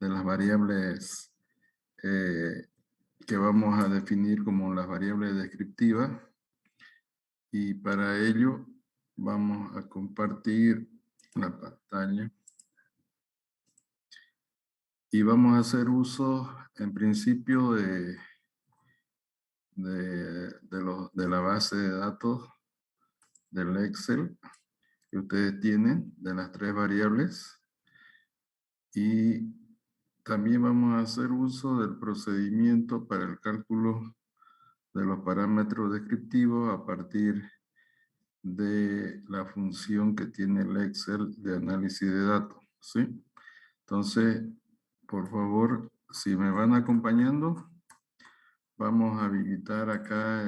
de las variables que vamos a definir como las variables descriptivas. Y para ello vamos a compartir la pantalla. Y vamos a hacer uso, en principio, de la base de datos del Excel que ustedes tienen, de las 3 variables. Y también vamos a hacer uso del procedimiento para el cálculo de los parámetros descriptivos a partir de la función que tiene el Excel de análisis de datos, ¿sí? Entonces, por favor, si me van acompañando, vamos a habilitar acá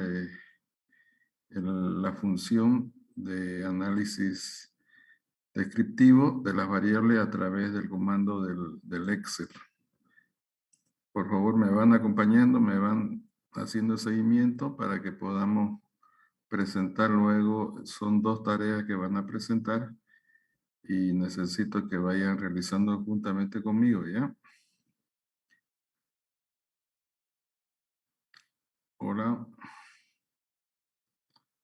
la función de análisis descriptivo de las variables a través del comando del Excel. Por favor, me van acompañando, me van haciendo seguimiento para que podamos presentar luego. Son 2 tareas que van a presentar y necesito que vayan realizando juntamente conmigo, ¿ya? Hola.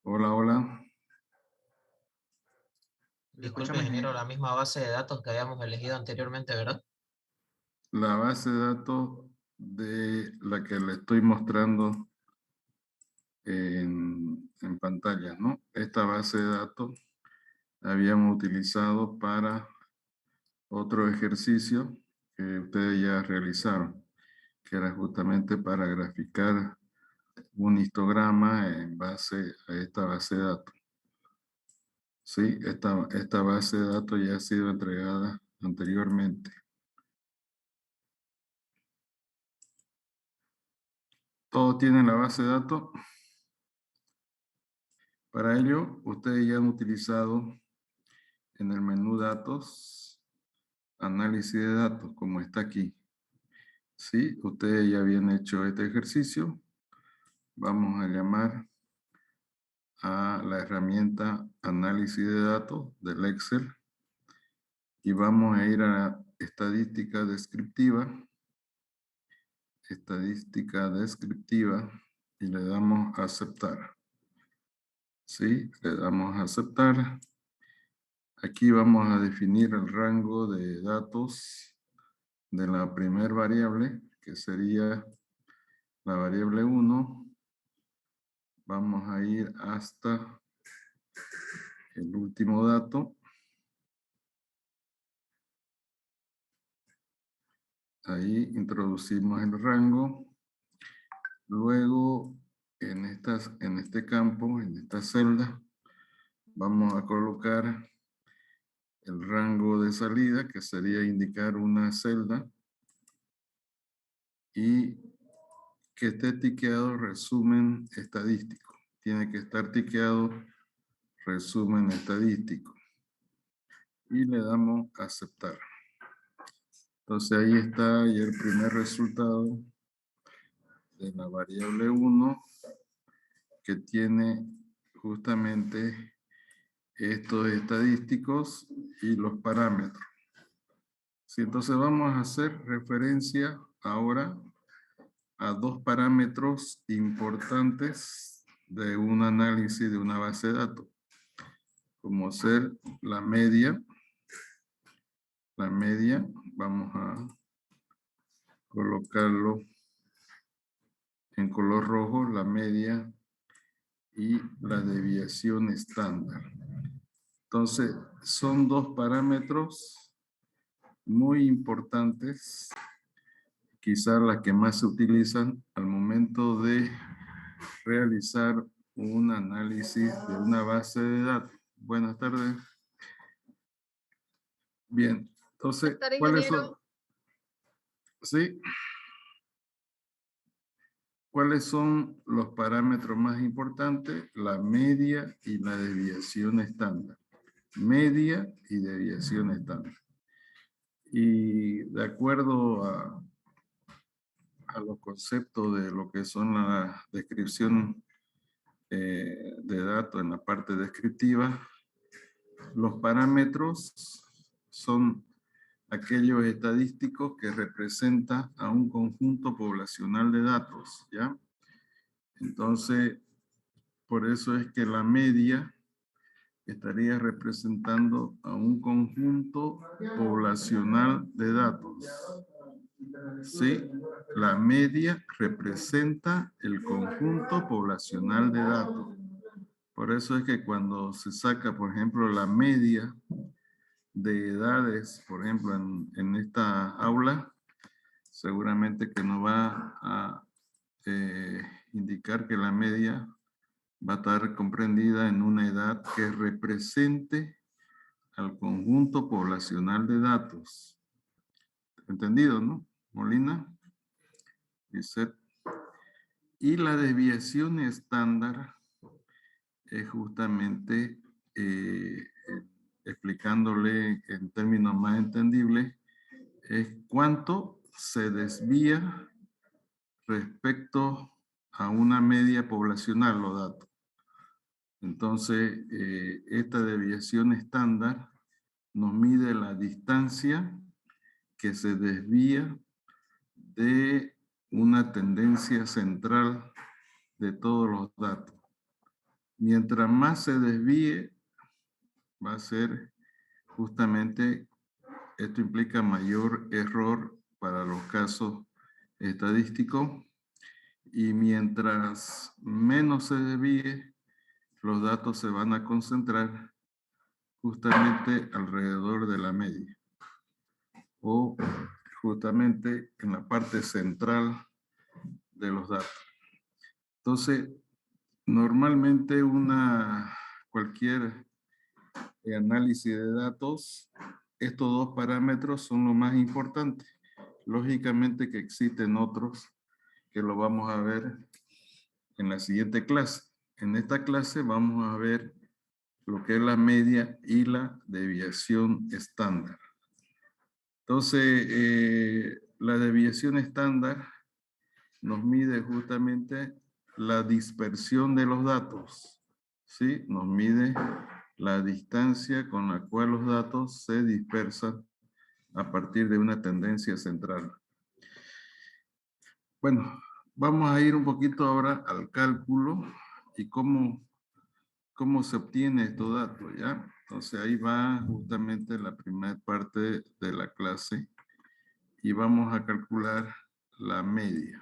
Hola, hola. Disculpe, ingeniero, la misma base de datos que habíamos elegido anteriormente, ¿verdad? La base de datos de la que le estoy mostrando en pantalla, ¿no? Esta base de datos habíamos utilizado para otro ejercicio que ustedes ya realizaron, que era justamente para graficar un histograma en base a esta base de datos. Sí, esta base de datos ya ha sido entregada anteriormente. ¿Todos tienen la base de datos? Para ello, ustedes ya han utilizado en el menú datos, análisis de datos, como está aquí. Sí, ustedes ya habían hecho este ejercicio. Vamos a llamar a la herramienta análisis de datos del Excel y vamos a ir a estadística descriptiva y le damos a aceptar. Sí, le damos a aceptar. Aquí vamos a definir el rango de datos de la primera variable, que sería la variable 1. Vamos a ir hasta el último dato. Ahí introducimos el rango. Luego, en este campo, en esta celda, vamos a colocar el rango de salida, que sería indicar una celda, y que esté tiqueado resumen estadístico. Tiene que estar tiqueado resumen estadístico. Y le damos a aceptar. Entonces ahí está y el primer resultado de la variable 1, que tiene justamente estos estadísticos y los parámetros. Sí, entonces vamos a hacer referencia ahora a 2 parámetros importantes de un análisis de una base de datos, como ser la media. La media, vamos a colocarlo en color rojo, la media y la desviación estándar. Entonces, son 2 parámetros muy importantes, quizás las que más se utilizan al momento de realizar un análisis de una base de datos. Buenas tardes. Bien, entonces, ¿cuáles son? Sí. ¿Cuáles son los parámetros más importantes? La media y la desviación estándar. Media y desviación estándar. Y de acuerdo a los conceptos de lo que son la descripción de datos en la parte descriptiva, los parámetros son aquellos estadísticos que representa a un conjunto poblacional de datos, ¿ya? Entonces, por eso es que la media estaría representando a un conjunto poblacional de datos. Sí, la media representa el conjunto poblacional de datos. Por eso es que cuando se saca, por ejemplo, la media de edades, por ejemplo, en esta aula, seguramente que nos va a indicar que la media va a estar comprendida en una edad que represente al conjunto poblacional de datos. ¿Entendido, no? Molina. Lisette. Y la desviación estándar es justamente, explicándole en términos más entendibles, es cuánto se desvía respecto a una media poblacional los datos. Entonces, esta desviación estándar nos mide la distancia que se desvía de una tendencia central de todos los datos. Mientras más se desvíe, va a ser justamente, esto implica mayor error para los casos estadísticos, y mientras menos se desvíe, los datos se van a concentrar justamente alrededor de la media o justamente en la parte central de los datos. Entonces, normalmente cualquier análisis de datos, estos dos parámetros son los más importantes. Lógicamente que existen otros que lo vamos a ver en la siguiente clase. En esta clase vamos a ver lo que es la media y la desviación estándar. Entonces, la desviación estándar nos mide justamente la dispersión de los datos, ¿sí? Nos mide la distancia con la cual los datos se dispersan a partir de una tendencia central. Bueno, vamos a ir un poquito ahora al cálculo y cómo se obtiene estos datos, ¿ya? Entonces ahí va justamente la primera parte de la clase y vamos a calcular la media.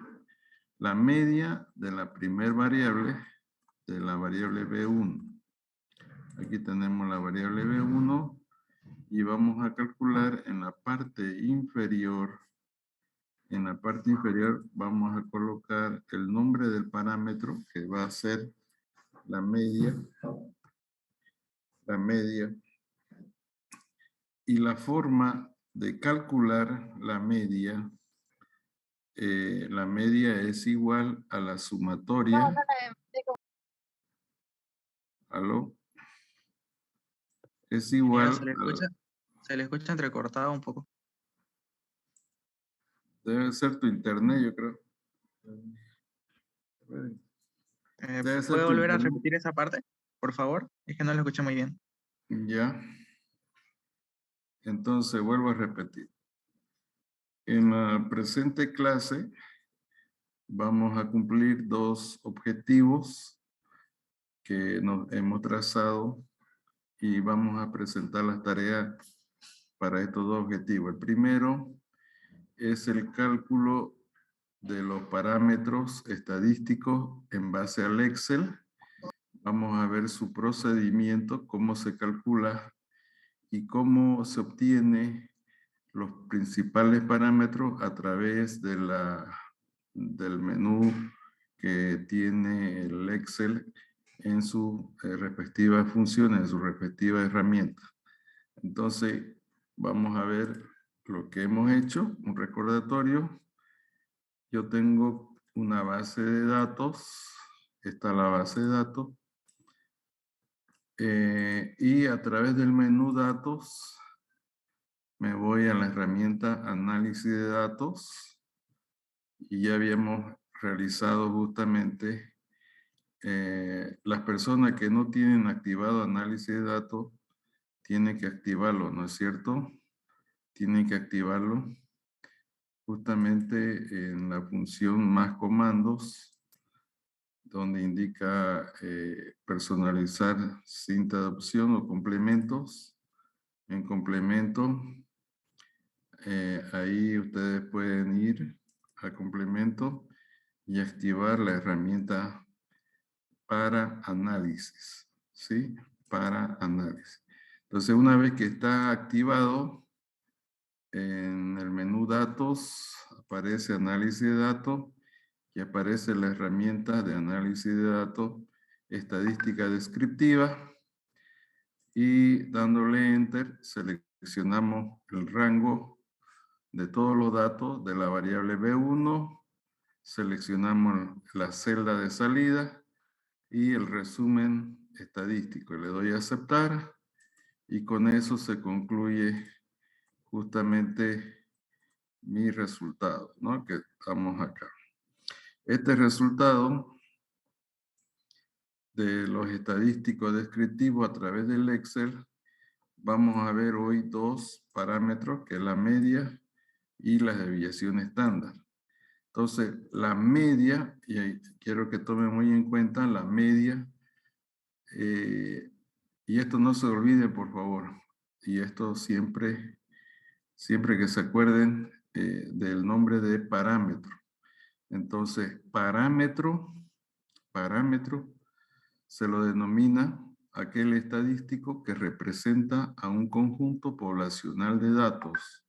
La media de la primera variable, de la variable B1. Aquí tenemos la variable B1 y vamos a calcular en la parte inferior. En la parte inferior vamos a colocar el nombre del parámetro que va a ser la media. La media. Y la forma de calcular la media es igual a la sumatoria. ¿Aló? Es igual Se le escucha entrecortado un poco. Debe ser tu internet, yo creo. Debe ser ¿Puede tu volver a internet. repetir esa parte, por favor? Es que no lo escuché muy bien. Ya. Entonces, vuelvo a repetir. En la presente clase vamos a cumplir dos objetivos que nos hemos trazado y vamos a presentar las tareas para estos dos objetivos. El primero es el cálculo de los parámetros estadísticos en base al Excel. Vamos a ver su procedimiento, cómo se calcula y cómo se obtiene los principales parámetros a través de del menú que tiene el Excel en sus respectivas funciones, en su respectiva herramienta. Entonces, vamos a ver lo que hemos hecho, un recordatorio. Yo tengo una base de datos, esta es la base de datos, y a través del menú datos me voy a la herramienta análisis de datos y ya habíamos realizado justamente las personas que no tienen activado análisis de datos tienen que activarlo, ¿no es cierto? tienen que activarlo justamente en la función más comandos, donde indica personalizar cinta de opción o complementos. En complemento, ahí ustedes pueden ir a complemento y activar la herramienta para análisis, ¿sí? Para análisis. Entonces, una vez que está activado, en el menú datos aparece análisis de datos y aparece la herramienta de análisis de datos estadística descriptiva y dándole enter seleccionamos el rango de todos los datos de la variable B1, seleccionamos la celda de salida y el resumen estadístico. Le doy a aceptar y con eso se concluye justamente mi resultado, ¿no? Que estamos acá. Este resultado de los estadísticos descriptivos a través del Excel, vamos a ver hoy dos parámetros, que es la media y la desviación estándar. Entonces, la media, y ahí quiero que tomen muy en cuenta la media, y esto no se olvide, por favor, y esto siempre que se acuerden del nombre de parámetro. Entonces, parámetro se lo denomina aquel estadístico que representa a un conjunto poblacional de datos.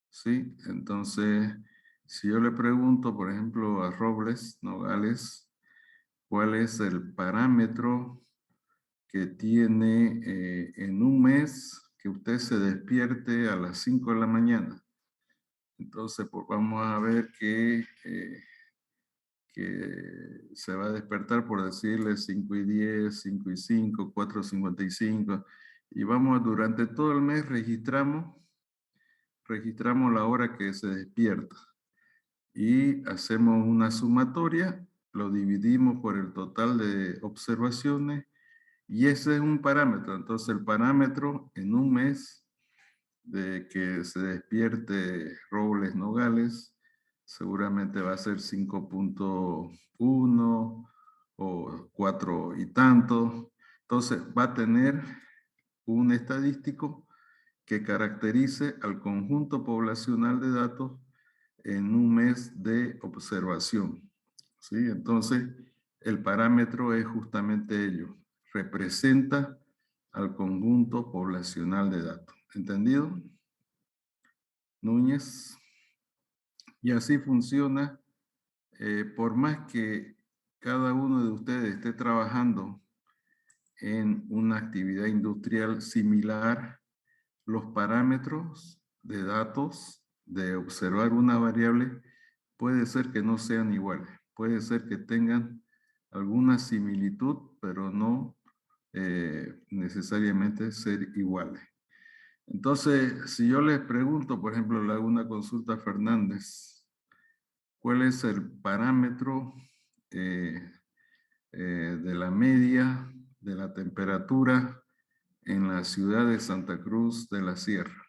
¿Sí? Entonces, si yo le pregunto, por ejemplo, a Robles Nogales, ¿cuál es el parámetro que tiene en un mes que usted se despierte a las 5 de la mañana? Entonces, pues vamos a ver que se va a despertar, por decirle 5:10, 5:05, 4:55, y vamos durante todo el mes registramos la hora que se despierta y hacemos una sumatoria, lo dividimos por el total de observaciones y ese es un parámetro. Entonces el parámetro en un mes de que se despierte Robles Nogales seguramente va a ser 5.1 o 4 y tanto. Entonces va a tener un estadístico que caracterice al conjunto poblacional de datos en un mes de observación. ¿Sí? Entonces, el parámetro es justamente ello. Representa al conjunto poblacional de datos. ¿Entendido? Núñez. Y así funciona. Por más que cada uno de ustedes esté trabajando en una actividad industrial similar, los parámetros de datos de observar una variable puede ser que no sean iguales. Puede ser que tengan alguna similitud, pero no necesariamente ser iguales. Entonces, si yo les pregunto, por ejemplo, le hago una consulta a Fernández, ¿cuál es el parámetro de la media de la temperatura en la ciudad de Santa Cruz de la Sierra?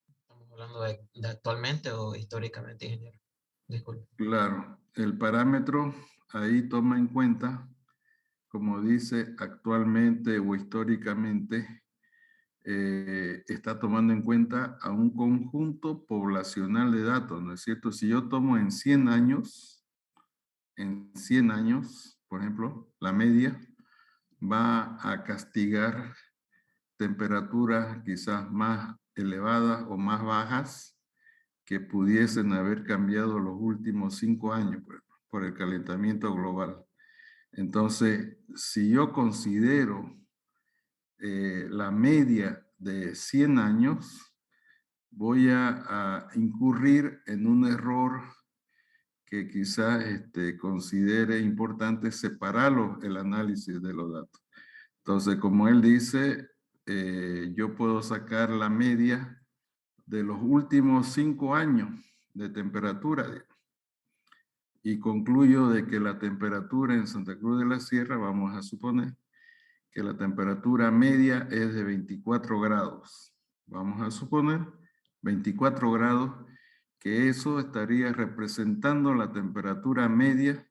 ¿Estamos hablando de actualmente o históricamente, ingeniero? Disculpe. Claro, el parámetro ahí toma en cuenta, como dice actualmente o históricamente, está tomando en cuenta a un conjunto poblacional de datos, ¿no es cierto? Si yo tomo en 100 años, por ejemplo, la media va a castigar temperaturas quizás más elevadas o más bajas que pudiesen haber cambiado los últimos 5 años por el calentamiento global. Entonces, si yo considero la media de 100 años, voy a incurrir en un error que quizás considere importante separarlo el análisis de los datos. Entonces, como él dice, yo puedo sacar la media de los últimos 5 años de temperatura y concluyo de que la temperatura en Santa Cruz de la Sierra, vamos a suponer, que la temperatura media es de 24 grados. Vamos a suponer 24 grados, que eso estaría representando la temperatura media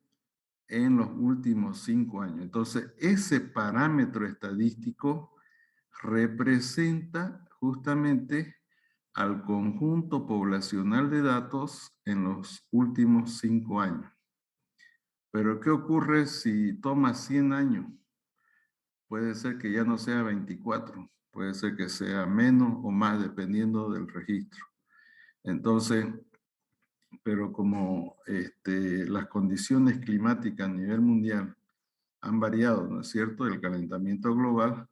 en los últimos 5 años. Entonces, ese parámetro estadístico representa justamente al conjunto poblacional de datos en los últimos 5 años. Pero, ¿qué ocurre si toma 100 años? Puede ser que ya no sea 24, puede ser que sea menos o más, dependiendo del registro. Entonces, pero como las condiciones climáticas a nivel mundial han variado, ¿no es cierto? El calentamiento global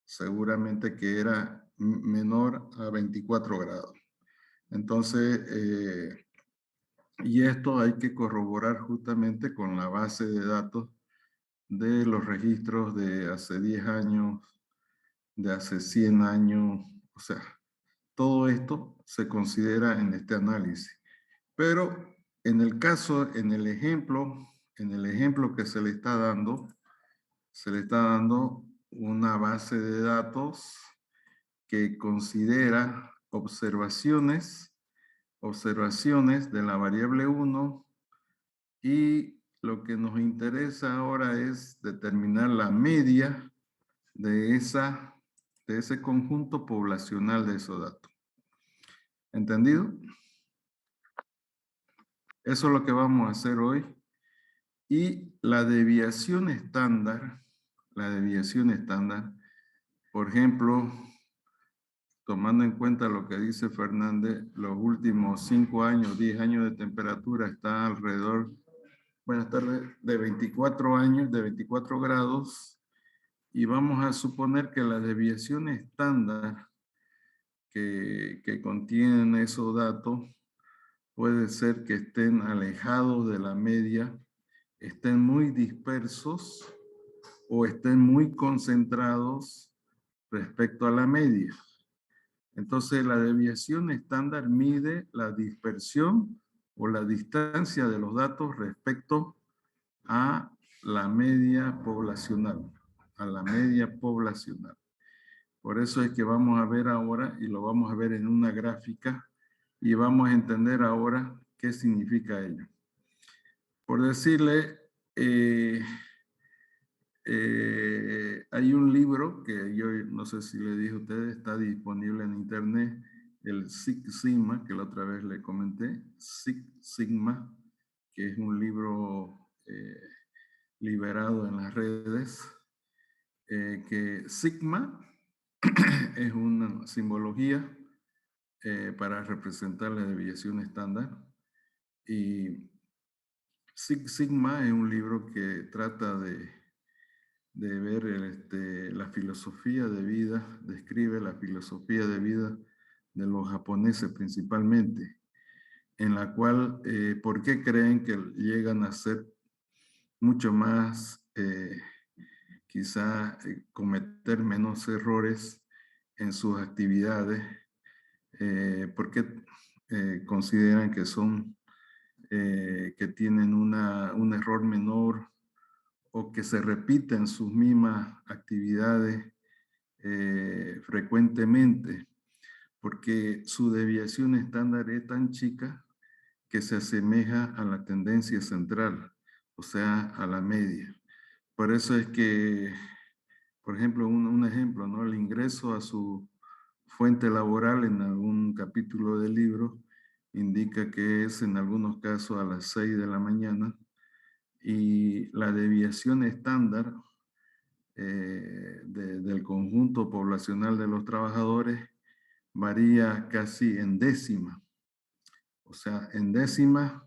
seguramente que era menor a 24 grados. Entonces, y esto hay que corroborar justamente con la base de datos de los registros de hace 10 años, de hace 100 años, o sea, todo esto se considera en este análisis. Pero en el caso, en el ejemplo que se le está dando una base de datos que considera observaciones de la variable 1 y lo que nos interesa ahora es determinar la media de ese conjunto poblacional de esos datos. ¿Entendido? Eso es lo que vamos a hacer hoy. Y la desviación estándar, por ejemplo, tomando en cuenta lo que dice Fernández, los últimos 5 años, 10 años de temperatura está alrededor, buenas tardes, de 24 años, de 24 grados, y vamos a suponer que la desviación estándar que contienen esos datos puede ser que estén alejados de la media, estén muy dispersos o estén muy concentrados respecto a la media. Entonces, la desviación estándar mide la dispersión o la distancia de los datos respecto a la media poblacional, Por eso es que vamos a ver ahora, y lo vamos a ver en una gráfica, y vamos a entender ahora qué significa ello. Por decirle, hay un libro que yo no sé si le dije a ustedes, está disponible en internet, el Six Sigma, que la otra vez le comenté, Six Sigma, que es un libro liberado en las redes, que Sigma es una simbología para representar la desviación estándar, y Six Sigma es un libro que trata de ver la filosofía de vida, describe la filosofía de vida de los japoneses principalmente, en la cual, ¿por qué creen que llegan a ser mucho más, quizá cometer menos errores en sus actividades? ¿Por qué consideran que son, que tienen un error menor o que se repiten sus mismas actividades frecuentemente? Porque su desviación estándar es tan chica que se asemeja a la tendencia central, o sea, a la media. Por eso es que, por ejemplo, un ejemplo, ¿no? El ingreso a su fuente laboral en algún capítulo del libro indica que es en algunos casos a las 6 de la mañana, y la desviación estándar del conjunto poblacional de los trabajadores varía casi en décima. O sea, en décima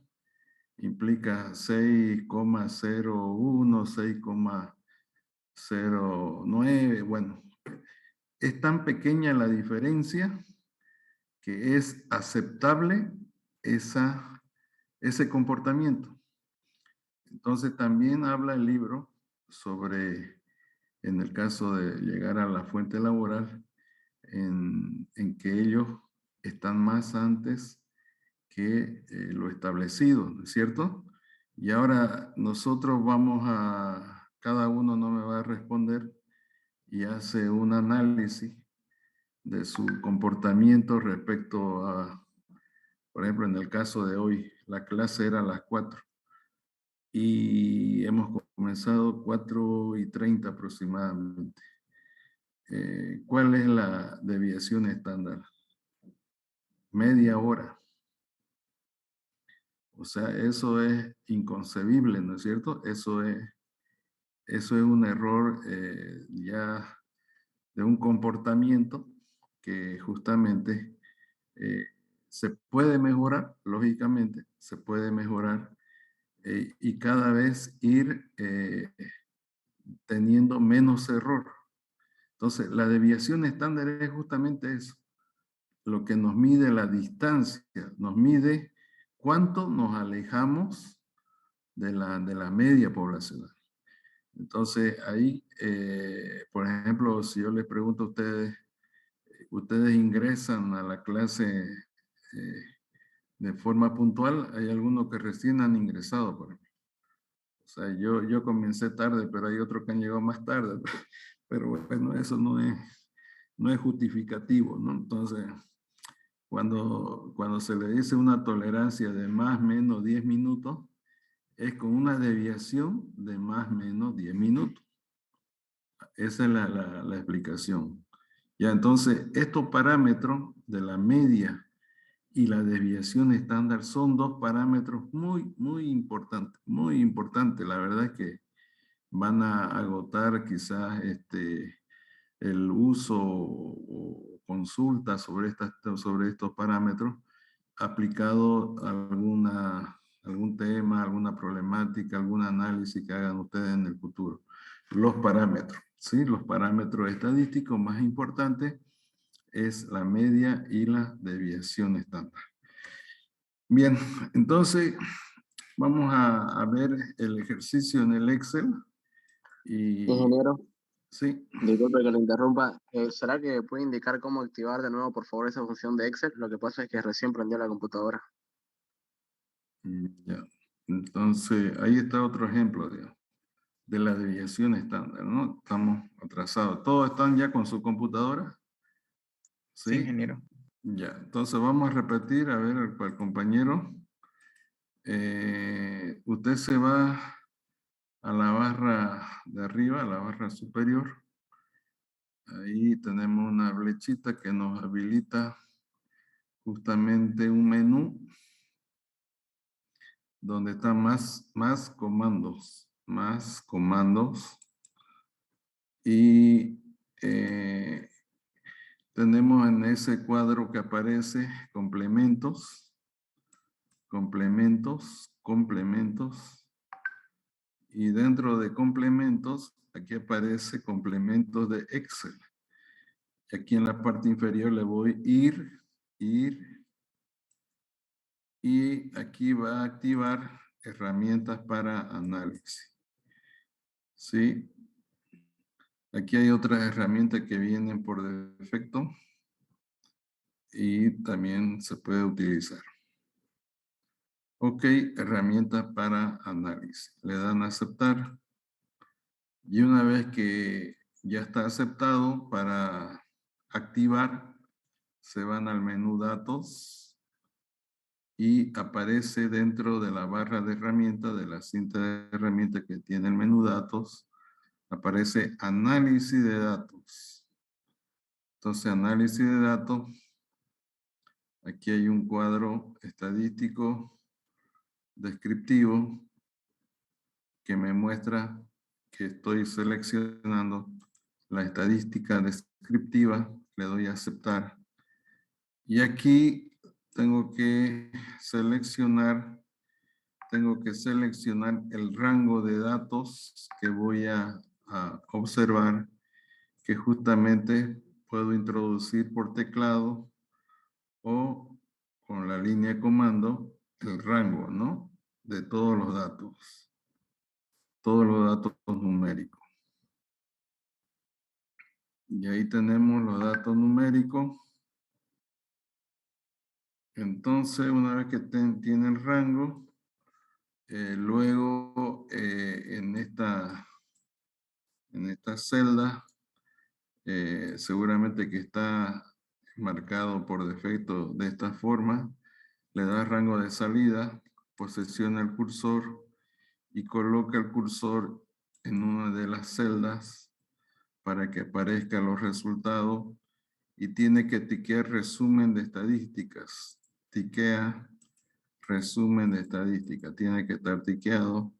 implica 6,01, 6,09. Bueno, es tan pequeña la diferencia que es aceptable ese comportamiento. Entonces también habla el libro sobre, en el caso de llegar a la fuente laboral, en que ellos están más antes que lo establecido, ¿no es cierto? Y ahora nosotros cada uno no me va a responder, y hace un análisis de su comportamiento respecto a, por ejemplo, en el caso de hoy, la clase era a las 4 y hemos comenzado 4:30 aproximadamente. ¿Cuál es la desviación estándar? Media hora. O sea, eso es inconcebible, ¿no es cierto? Eso es un error ya de un comportamiento que justamente se puede mejorar, lógicamente, se puede mejorar y cada vez ir teniendo menos error. Entonces, la desviación estándar es justamente eso, lo que nos mide la distancia, nos mide cuánto nos alejamos de la media poblacional. Entonces, ahí, por ejemplo, si yo les pregunto a ustedes, ustedes ingresan a la clase de forma puntual, hay algunos que recién han ingresado, por ejemplo. O sea, yo comencé tarde, pero hay otros que han llegado más tarde. Pero bueno, eso no es justificativo, ¿no? Entonces, cuando se le dice una tolerancia de más o menos 10 minutos, es con una desviación de más o menos 10 minutos. Esa es la explicación. Ya, entonces, estos parámetros de la media y la desviación estándar son dos parámetros muy importantes. La verdad es que van a agotar quizás el uso o consulta sobre estos parámetros aplicado a algún tema, alguna problemática, algún análisis que hagan ustedes en el futuro. Los parámetros, ¿sí? Los parámetros estadísticos más importantes es la media y la desviación estándar. Bien, entonces vamos a ver el ejercicio en el Excel. Y Ingeniero, sí, disculpe que lo interrumpa. ¿Será que puede indicar cómo activar de nuevo, por favor, esa función de Excel? Lo que pasa es que recién prendió la computadora. ya. Entonces, ahí está otro ejemplo de la desviación estándar, ¿no? Estamos atrasados. ¿Todos están ya con su computadora? Sí, Sí. ingeniero. Ya, entonces vamos a repetir, a ver, al compañero. Usted se va a la barra de arriba, a la barra superior. Ahí tenemos una flechita que nos habilita justamente un menú donde están más comandos. Y tenemos en ese cuadro que aparece complementos. Y dentro de complementos, aquí aparece complementos de Excel. Aquí en la parte inferior le voy a ir, y aquí va a activar herramientas para análisis. ¿Sí? Aquí hay otras herramientas que vienen por defecto y también se puede utilizar. Ok, herramientas para análisis. Le dan a aceptar. Y una vez que ya está aceptado para activar, se van al menú datos y aparece dentro de la barra de herramientas, de la cinta de herramientas que tiene el menú datos, aparece análisis de datos. Entonces, análisis de datos, aquí hay un cuadro estadístico descriptivo que me muestra que estoy seleccionando la estadística descriptiva, le doy a aceptar. Y aquí tengo que seleccionar el rango de datos que voy a observar, que justamente puedo introducir por teclado o con la línea de comando el rango, ¿no? De todos los datos numéricos. Y ahí tenemos los datos numéricos. Entonces, una vez que tiene el rango, luego en esta celda seguramente que está marcado por defecto de esta forma. Le da rango de salida, posesiona el cursor y coloca el cursor en una de las celdas para que aparezcan los resultados y tiene que tiquear resumen de estadísticas. Tiquea resumen de estadísticas. Tiene que estar tiqueado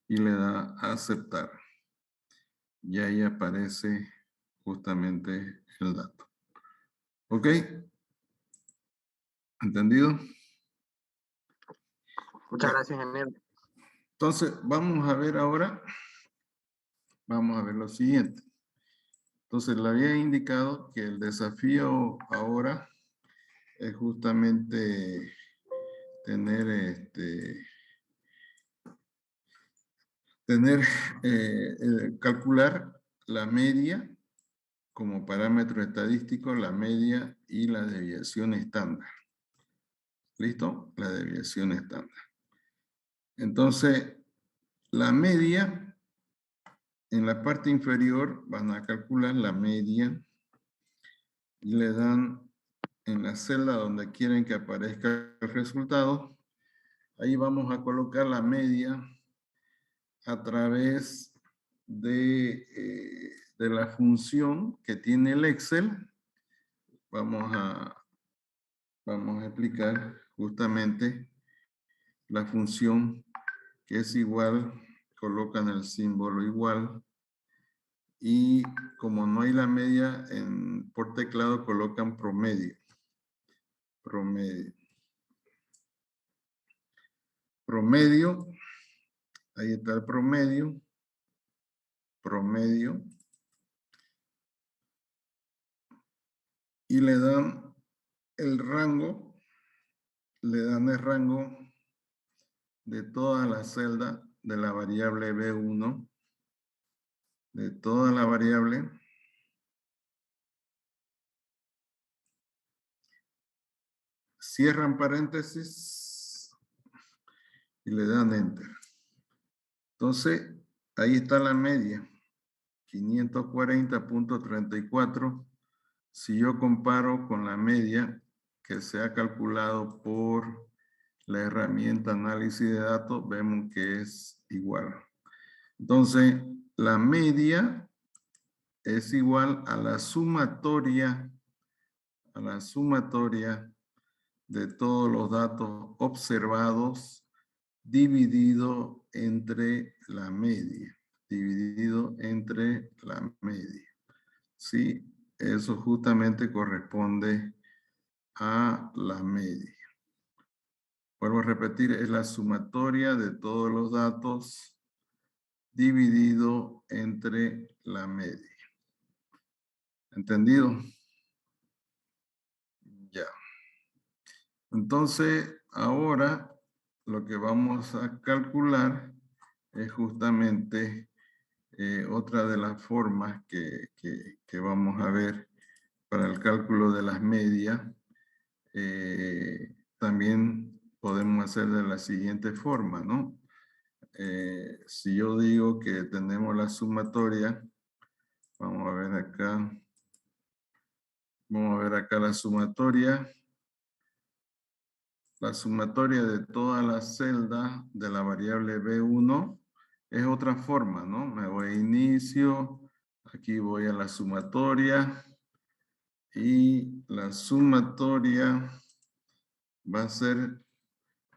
y le da a aceptar. Y ahí aparece justamente el dato. ¿Ok? ¿Entendido? Muchas gracias, ingeniero. Entonces, vamos a ver ahora, vamos a ver lo siguiente. Entonces, le había indicado que el desafío ahora es justamente tener, calcular la media como parámetro estadístico, la media y la desviación estándar. ¿Listo? La desviación estándar. Entonces, la media, en la parte inferior van a calcular la media y le dan en la celda donde quieren que aparezca el resultado. Ahí vamos a colocar la media a través de la función que tiene el Excel. Vamos a explicar justamente la función que es igual, colocan el símbolo igual y como no hay la media por teclado colocan promedio. Promedio, ahí está el promedio, y le dan el rango, de toda la celda de la variable B1, de toda la variable, cierran paréntesis y le dan enter. Entonces, ahí está la media, 540.34. Si yo comparo con la media que se ha calculado por la herramienta análisis de datos, vemos que es igual. Entonces, la media es igual a la sumatoria de todos los datos observados dividido entre la media. ¿Sí? Eso justamente corresponde a la media. Vuelvo a repetir, es la sumatoria de todos los datos dividido entre la media. ¿Entendido? Ya. Entonces, ahora lo que vamos a calcular es justamente otra de las formas que vamos a ver para el cálculo de las medias. También podemos hacer de la siguiente forma, ¿no? Si yo digo que tenemos la sumatoria, vamos a ver acá la sumatoria. La sumatoria de todas las celdas de la variable B1 es otra forma, ¿no? Me voy a inicio, aquí voy a la sumatoria y la sumatoria va a ser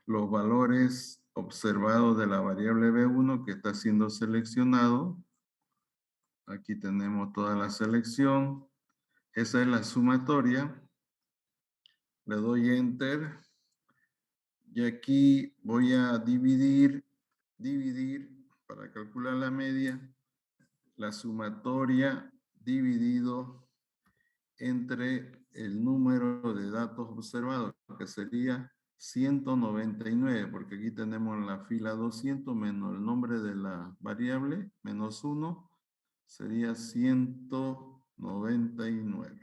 los valores observados de la variable B1 que está siendo seleccionado. Aquí tenemos toda la selección. Esa es la sumatoria. Le doy enter. Y aquí voy a dividir para calcular la media, la sumatoria dividido entre el número de datos observados, que sería 199, porque aquí tenemos la fila 200 menos el nombre de la variable, menos 1, sería 199.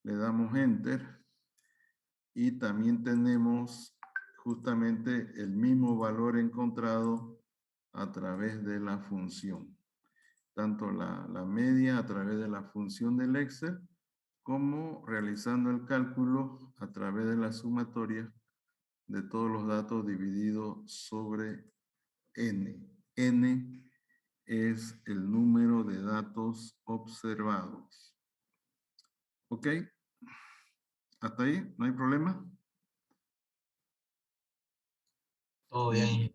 Le damos enter y también tenemos justamente el mismo valor encontrado a través de la función. tanto la media a través de la función del Excel, como realizando el cálculo a través de la sumatoria de todos los datos dividido sobre n. N es el número de datos observados. ¿Ok? ¿Hasta ahí? ¿No hay problema? Todo bien.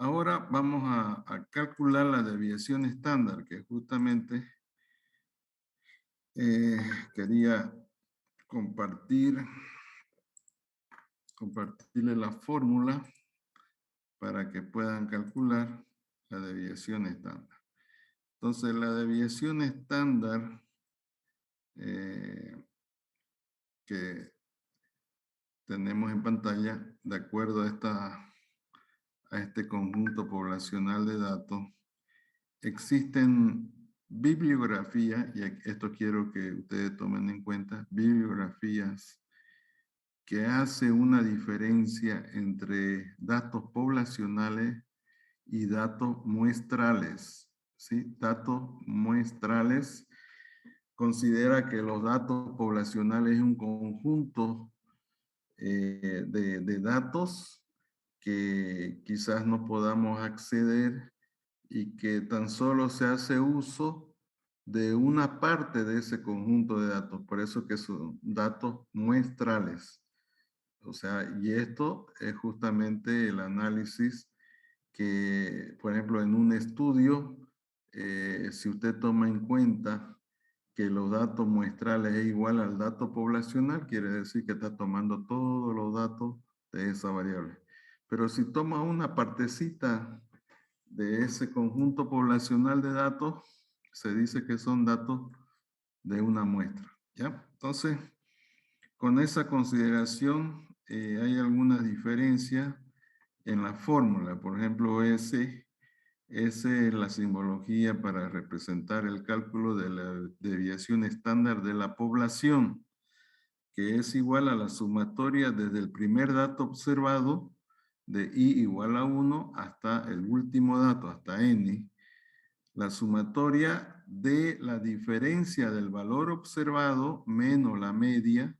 Ahora vamos a calcular la desviación estándar, que justamente quería compartirle la fórmula para que puedan calcular la desviación estándar. Entonces, la desviación estándar que tenemos en pantalla, de acuerdo a este conjunto poblacional de datos, existen bibliografías, y esto quiero que ustedes tomen en cuenta, bibliografías que hace una diferencia entre datos poblacionales y datos muestrales. ¿Sí? Datos muestrales considera que los datos poblacionales es un conjunto de datos que quizás no podamos acceder y que tan solo se hace uso de una parte de ese conjunto de datos. Por eso que son datos muestrales. O sea, y esto es justamente el análisis que, por ejemplo, en un estudio, si usted toma en cuenta que los datos muestrales es igual al dato poblacional, quiere decir que está tomando todos los datos de esa variable. Pero si toma una partecita de ese conjunto poblacional de datos, se dice que son datos de una muestra. ¿Ya? Entonces, con esa consideración, hay algunas diferencias en la fórmula. Por ejemplo, S es la simbología para representar el cálculo de la desviación estándar de la población, que es igual a la sumatoria desde el primer dato observado de i igual a 1 hasta el último dato, hasta n, la sumatoria de la diferencia del valor observado menos la media,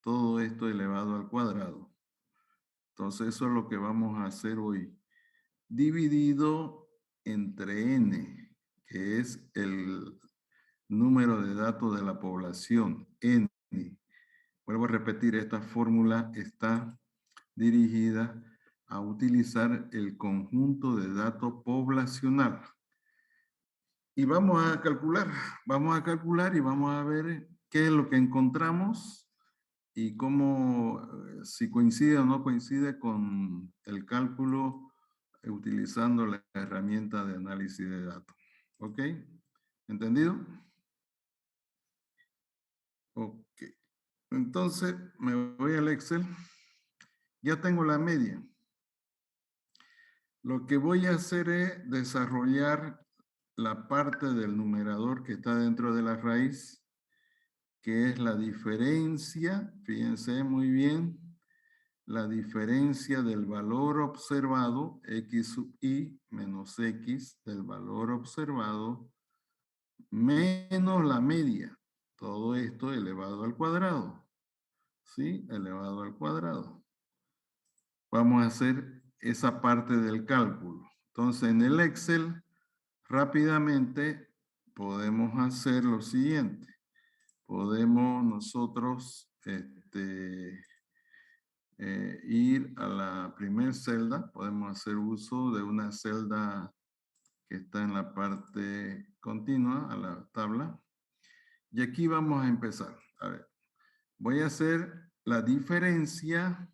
todo esto elevado al cuadrado. Entonces eso es lo que vamos a hacer hoy. Dividido entre n, que es el número de datos de la población, n. Vuelvo a repetir, esta fórmula está dirigida a utilizar el conjunto de datos poblacional. Y vamos a calcular y vamos a ver qué es lo que encontramos y cómo, si coincide o no coincide con el cálculo utilizando la herramienta de análisis de datos. ¿Ok? ¿Entendido? Ok. Entonces, me voy al Excel. Ya tengo la media. Lo que voy a hacer es desarrollar la parte del numerador que está dentro de la raíz, que es la diferencia, fíjense muy bien, la diferencia del valor observado, x sub i menos x del valor observado, menos la media. Todo esto elevado al cuadrado. ¿Sí? Elevado al cuadrado. Vamos a hacer esa parte del cálculo. Entonces, en el Excel, rápidamente podemos hacer lo siguiente. Podemos nosotros ir a la primera celda. Podemos hacer uso de una celda que está en la parte continua, a la tabla. Y aquí vamos a empezar. A ver, voy a hacer la diferencia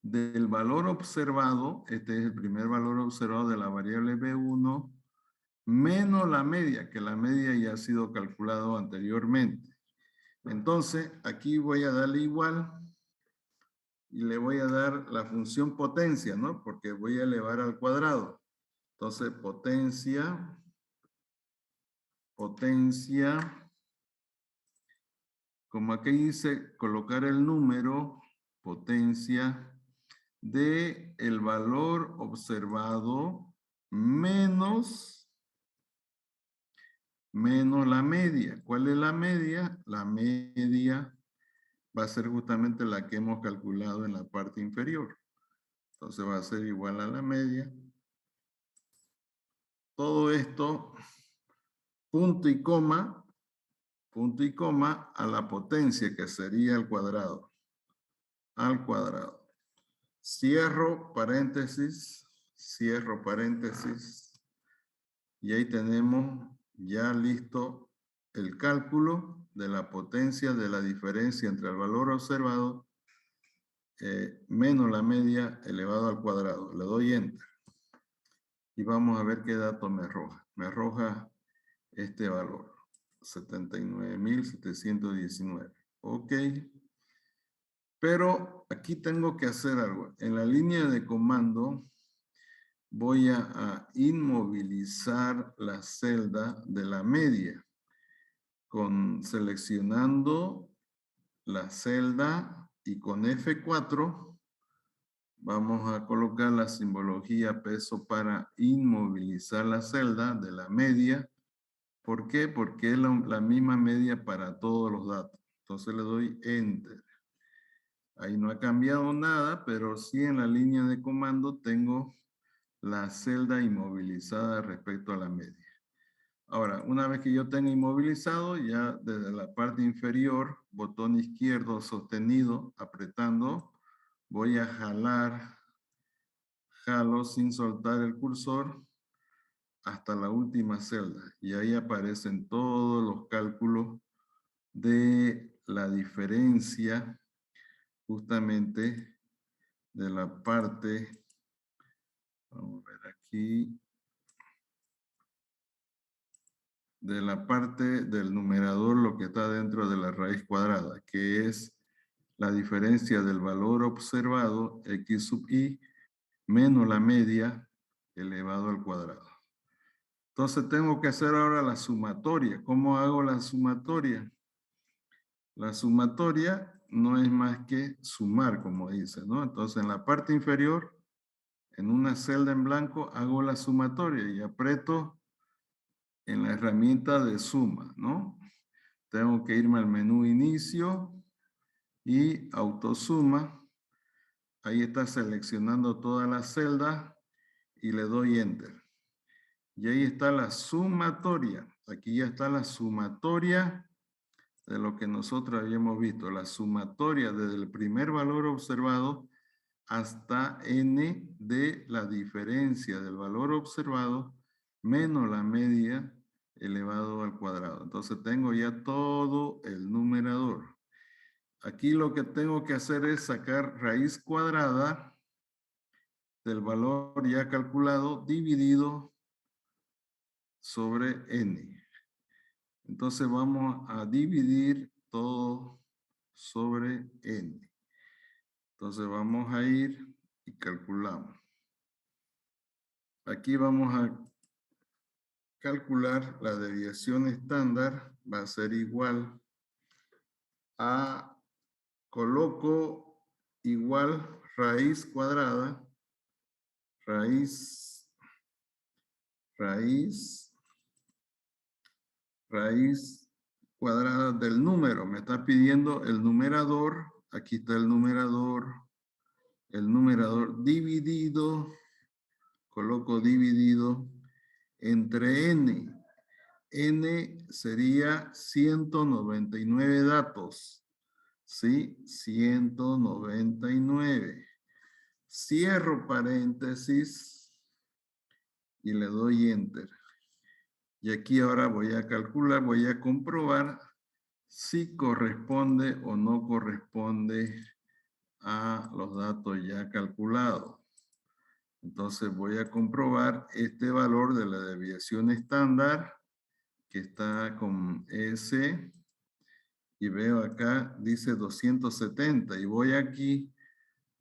del valor observado, este es el primer valor observado de la variable B1, menos la media, que la media ya ha sido calculado anteriormente. Entonces, aquí voy a darle igual y le voy a dar la función potencia, ¿no? Porque voy a elevar al cuadrado. Entonces, potencia, como aquí dice, colocar el número, potencia, de el valor observado menos la media. ¿Cuál es la media? La media va a ser justamente la que hemos calculado en la parte inferior. Entonces va a ser igual a la media. Todo esto, punto y coma a la potencia, que sería al cuadrado. Al cuadrado. Cierro paréntesis. Y ahí tenemos ya listo el cálculo de la potencia de la diferencia entre el valor observado menos la media elevado al cuadrado. Le doy Enter. Y vamos a ver qué dato me arroja. Me arroja este valor. 79.719. Ok. Pero aquí tengo que hacer algo. En la línea de comando voy a inmovilizar la celda de la media. Seleccionando la celda y con F4 vamos a colocar la simbología peso para inmovilizar la celda de la media. ¿Por qué? Porque es la misma media para todos los datos. Entonces le doy Enter. Ahí no ha cambiado nada, pero sí en la línea de comando tengo la celda inmovilizada respecto a la media. Ahora, una vez que yo tenga inmovilizado, ya desde la parte inferior, botón izquierdo sostenido, apretando, voy a jalo sin soltar el cursor hasta la última celda. Y ahí aparecen todos los cálculos de la diferencia justamente de la parte, vamos a ver aquí, de la parte del numerador, lo que está dentro de la raíz cuadrada, que es la diferencia del valor observado, x sub i, menos la media elevado al cuadrado. Entonces tengo que hacer ahora la sumatoria. ¿Cómo hago la sumatoria? La sumatoria no es más que sumar, como dice, ¿no? Entonces en la parte inferior, en una celda en blanco, hago la sumatoria y aprieto en la herramienta de suma, ¿no? Tengo que irme al menú inicio y autosuma. Ahí está seleccionando todas las celdas y le doy Enter. Y ahí está la sumatoria. Aquí ya está la sumatoria de lo que nosotros habíamos visto. La sumatoria desde el primer valor observado hasta n de la diferencia del valor observado menos la media elevado al cuadrado. Entonces tengo ya todo el numerador. Aquí lo que tengo que hacer es sacar raíz cuadrada del valor ya calculado dividido sobre n. Entonces vamos a dividir todo sobre n. Entonces vamos a ir y calculamos. Aquí vamos a calcular la desviación estándar. Va a ser igual a, coloco igual raíz cuadrada, raíz cuadrada del número. Me está pidiendo el numerador. Aquí está el numerador dividido, coloco dividido entre n. N sería 199 datos, ¿sí? 199. Cierro paréntesis y le doy Enter. Y aquí ahora voy a calcular, voy a comprobar si corresponde o no corresponde a los datos ya calculados. Entonces voy a comprobar este valor de la desviación estándar que está con S y veo acá dice 270 y voy aquí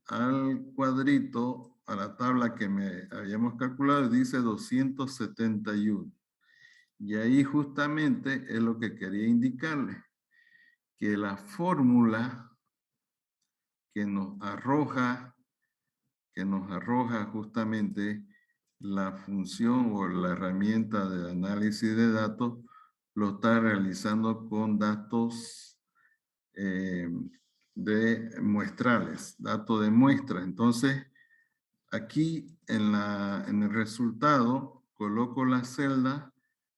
al cuadrito, a la tabla que me habíamos calculado y dice 271. Y ahí justamente es lo que quería indicarle, que la fórmula que nos arroja justamente la función o la herramienta de análisis de datos lo está realizando con datos de muestrales, datos de muestra. Entonces, aquí en el resultado coloco la celda,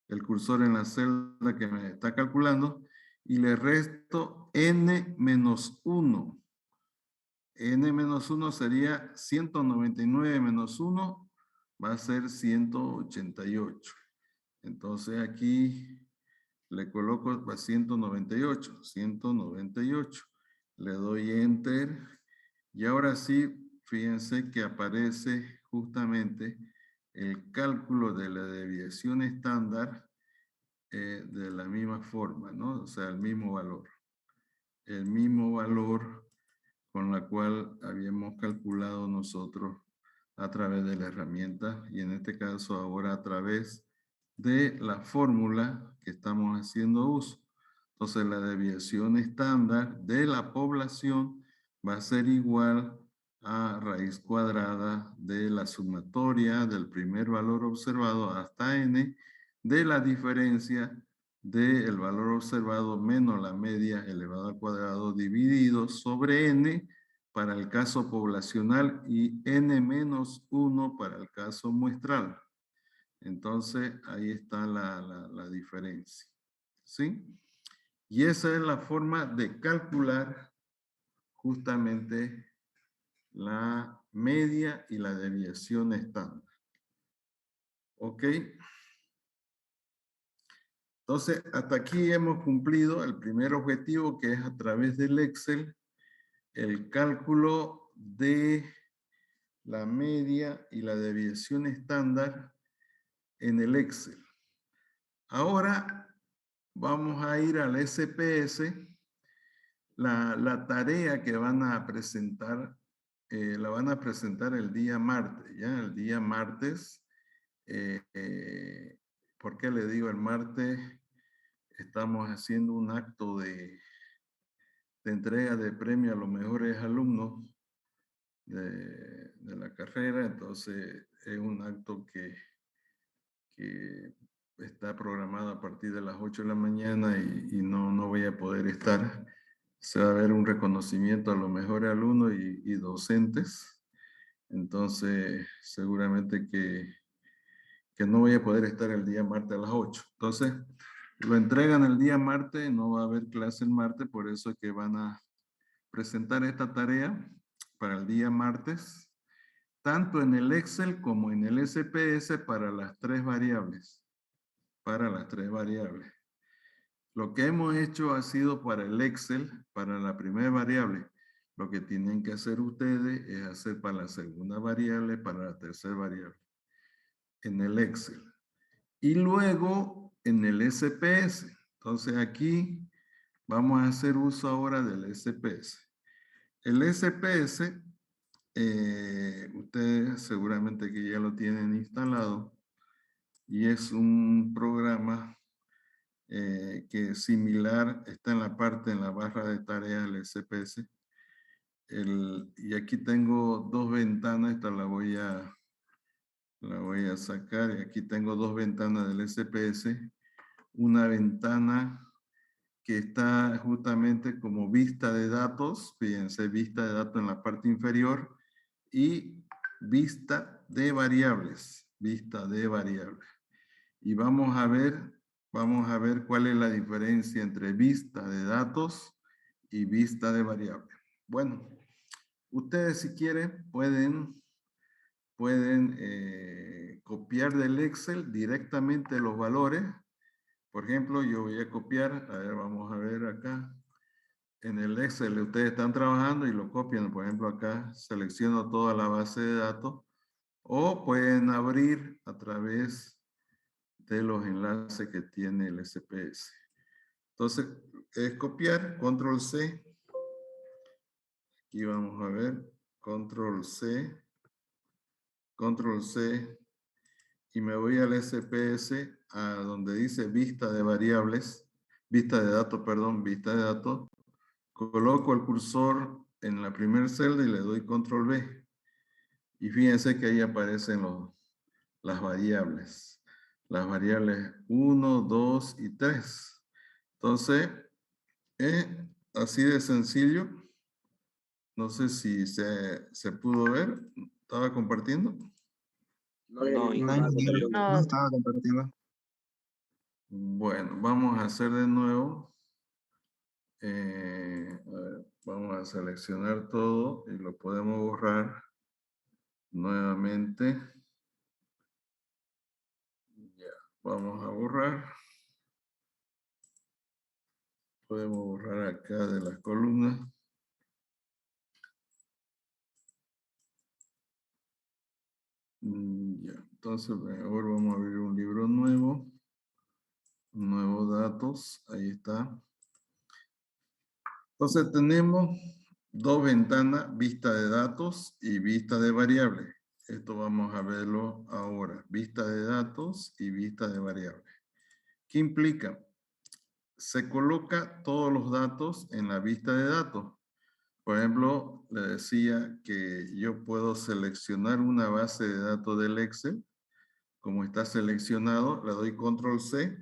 el cursor en la celda que me está calculando y le resto n menos 1. N menos 1 sería 199 menos 1 va a ser 188. Entonces aquí le coloco a 198, 198. Le doy Enter. Y ahora sí, fíjense que aparece justamente el cálculo de la desviación estándar de la misma forma, ¿no? O sea, el mismo valor. El mismo valor con la cual habíamos calculado nosotros a través de la herramienta y en este caso ahora a través de la fórmula que estamos haciendo uso. Entonces la desviación estándar de la población va a ser igual a raíz cuadrada de la sumatoria del primer valor observado hasta n de la diferencia del valor observado menos la media elevado al cuadrado dividido sobre n para el caso poblacional y n menos 1 para el caso muestral. Entonces, ahí está la diferencia. ¿Sí? Y esa es la forma de calcular justamente la media y la desviación estándar. ¿Ok? Entonces, hasta aquí hemos cumplido el primer objetivo, que es a través del Excel, el cálculo de la media y la desviación estándar en el Excel. Ahora vamos a ir al SPS. La tarea que van a presentar, la van a presentar el día martes, ¿ya? El día martes. ¿Por qué le digo el martes? Estamos haciendo un acto de entrega de premio a los mejores alumnos de la carrera, entonces es un acto que está programado a partir de las 8 de la mañana y no voy a poder estar. Se va a ver un reconocimiento a los mejores alumnos y docentes, entonces seguramente que no voy a poder estar el día martes a las 8. Entonces, lo entregan el día martes, no va a haber clase el martes, por eso es que van a presentar esta tarea para el día martes, tanto en el Excel como en el SPS para las tres variables. Para las tres variables. Lo que hemos hecho ha sido para el Excel, para la primera variable. Lo que tienen que hacer ustedes es hacer para la segunda variable, para la tercera variable. En el Excel. Y luego en el SPS. Entonces aquí vamos a hacer uso ahora del SPS. El SPS, ustedes seguramente que ya lo tienen instalado y es un programa que es similar, está en la parte, en la barra de tareas del SPS. Y aquí tengo dos ventanas, esta la voy a sacar, y aquí tengo dos ventanas del SPS. Una ventana que está justamente como vista de datos, fíjense, vista de datos en la parte inferior, y vista de variables, Y vamos a ver cuál es la diferencia entre vista de datos y vista de variables. Bueno, ustedes si quieren pueden copiar del Excel directamente los valores. Por ejemplo, yo voy a copiar, a ver, vamos a ver acá. En el Excel ustedes están trabajando y lo copian. Por ejemplo, acá selecciono toda la base de datos. O pueden abrir a través de los enlaces que tiene el SPS. Entonces, es copiar, control C. Aquí vamos a ver, control C, y me voy al SPS, a donde dice vista de variables, vista de datos, coloco el cursor en la primera celda y le doy control V. Y fíjense que ahí aparecen las variables. Las variables 1, 2 y 3. Entonces, así de sencillo. No sé si se pudo ver. ¿Estaba compartiendo? No había No, ningún No, dato, ingeniero, pero no estaba compartiendo. Bueno, vamos a hacer de nuevo. A ver, vamos a seleccionar todo y lo podemos borrar nuevamente. Ya, vamos a borrar. Podemos borrar acá de las columnas. Ya, entonces ahora vamos a abrir un libro nuevo. Nuevos datos, ahí está. Entonces tenemos dos ventanas, vista de datos y vista de variables. Esto vamos a verlo ahora. Vista de datos y vista de variables. ¿Qué implica? Se coloca todos los datos en la vista de datos. Por ejemplo, le decía que yo puedo seleccionar una base de datos del Excel. Como está seleccionado, le doy Control C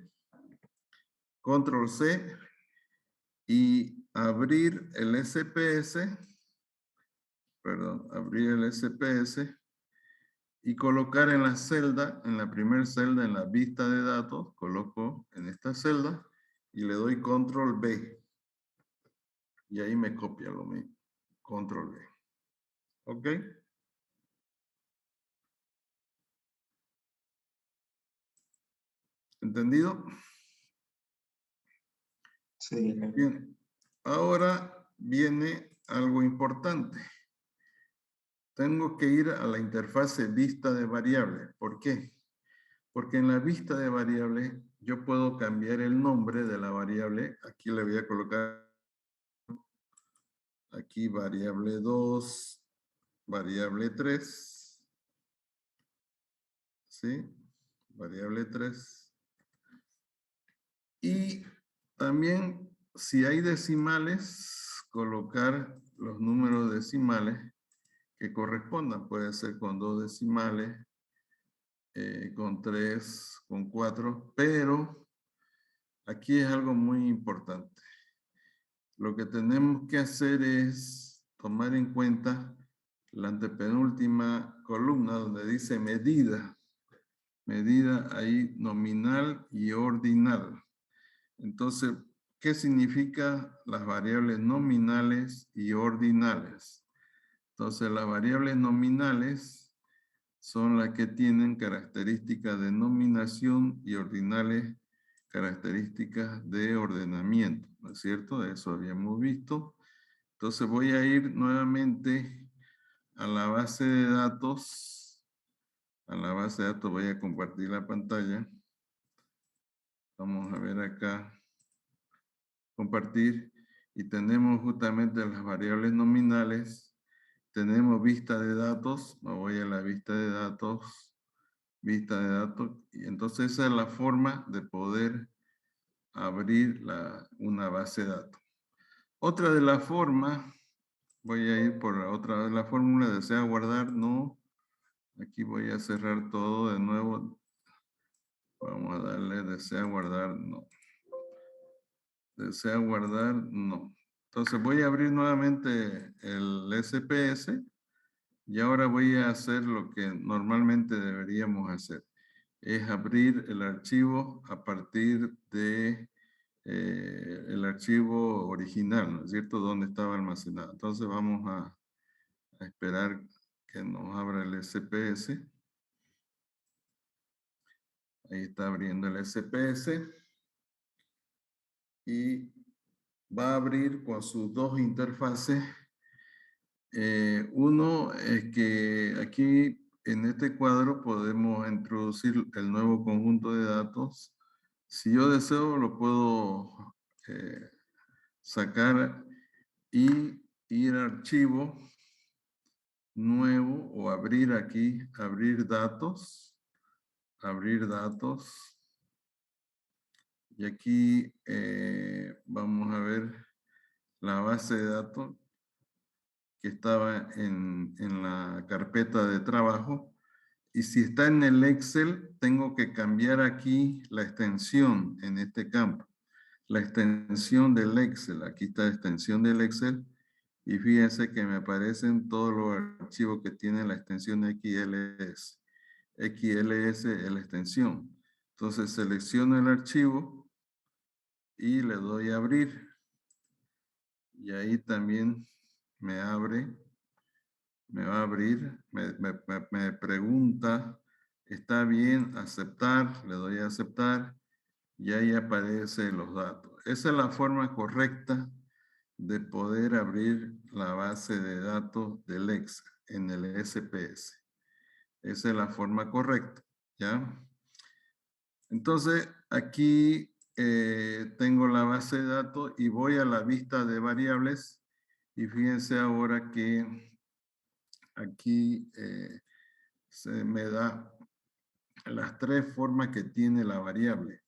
y abrir el SPS, abrir el SPS y colocar en la celda, en la primera celda, en la vista de datos, coloco en esta celda y le doy Control B. Y ahí me copia lo mismo. Control B. ¿Ok? ¿Entendido? Sí. Bien. Ahora viene algo importante. Tengo que ir a la interfase vista de variables. ¿Por qué? Porque en la vista de variables yo puedo cambiar el nombre de la variable. Aquí le voy a colocar aquí variable 2, variable 3. ¿Sí? Variable 3. Y también si hay decimales, colocar los números decimales que correspondan. Puede ser con 2 decimales, con 3, con 4, pero aquí es algo muy importante. Lo que tenemos que hacer es tomar en cuenta la antepenúltima columna donde dice medida. Medida ahí nominal y ordinal. Entonces, ¿qué significa las variables nominales y ordinales? Entonces, las variables nominales son las que tienen características de nominación y ordinales características de ordenamiento, ¿no es cierto? Eso habíamos visto. Entonces voy a ir nuevamente a la base de datos. A la base de datos voy a compartir la pantalla. Vamos a ver acá. Compartir. Y tenemos justamente las variables nominales. Tenemos vista de datos. Me voy a la vista de datos. Vista de datos. Y entonces esa es la forma de poder abrir una base de datos. Otra de las formas, voy a ir por otra vez la fórmula, desea guardar, no. Aquí voy a cerrar todo de nuevo. Vamos a darle desea guardar, no. Desea guardar, no. Entonces voy a abrir nuevamente el SPS y ahora voy a hacer lo que normalmente deberíamos hacer. Es abrir el archivo a partir de el archivo original, ¿no es cierto? Donde estaba almacenado. Entonces vamos a esperar que nos abra el SPS. Ahí está abriendo el SPS. Y va a abrir con sus dos interfaces. Uno es que aquí en este cuadro podemos introducir el nuevo conjunto de datos. Si yo deseo, lo puedo sacar y ir a archivo nuevo o abrir aquí, abrir datos. Y aquí vamos a ver la base de datos que estaba en la carpeta de trabajo Y si está en el Excel, tengo que cambiar aquí la extensión en este campo. La extensión del Excel. Aquí está la extensión del Excel. Y fíjense que me aparecen todos los archivos que tienen la extensión XLS. XLS es la extensión. Entonces selecciono el archivo y le doy a abrir. Y ahí también me abre. Me va a abrir. Me pregunta, ¿está bien? Aceptar. Le doy a aceptar. Y ahí aparecen los datos. Esa es la forma correcta de poder abrir la base de datos del Excel en el SPS. Esa es la forma correcta, ¿ya? Entonces, aquí tengo la base de datos y voy a la vista de variables y fíjense ahora que aquí se me da las tres formas que tiene la variable.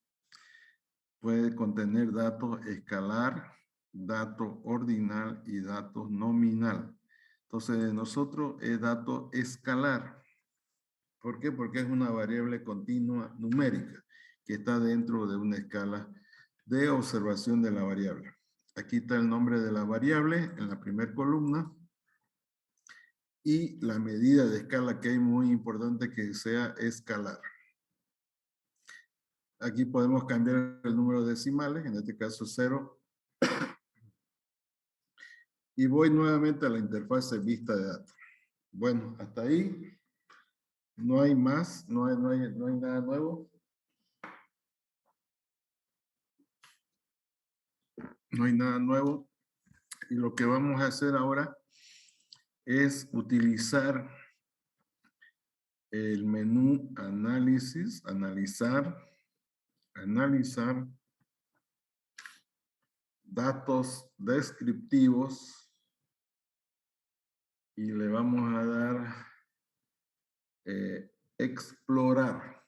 Puede contener datos escalar, datos ordinal y datos nominal. Entonces, nosotros es dato escalar. ¿Por qué? Porque es una variable continua numérica que está dentro de una escala de observación de la variable. Aquí está el nombre de la variable en la primera columna y la medida de escala que es muy importante que sea escalar. Aquí podemos cambiar el número de decimales, en este caso 0. Y voy nuevamente a la interfaz de vista de datos. Bueno, hasta ahí no hay más, no hay nada nuevo. No hay nada nuevo. Y lo que vamos a hacer ahora es utilizar el menú análisis, analizar datos descriptivos y le vamos a dar explorar.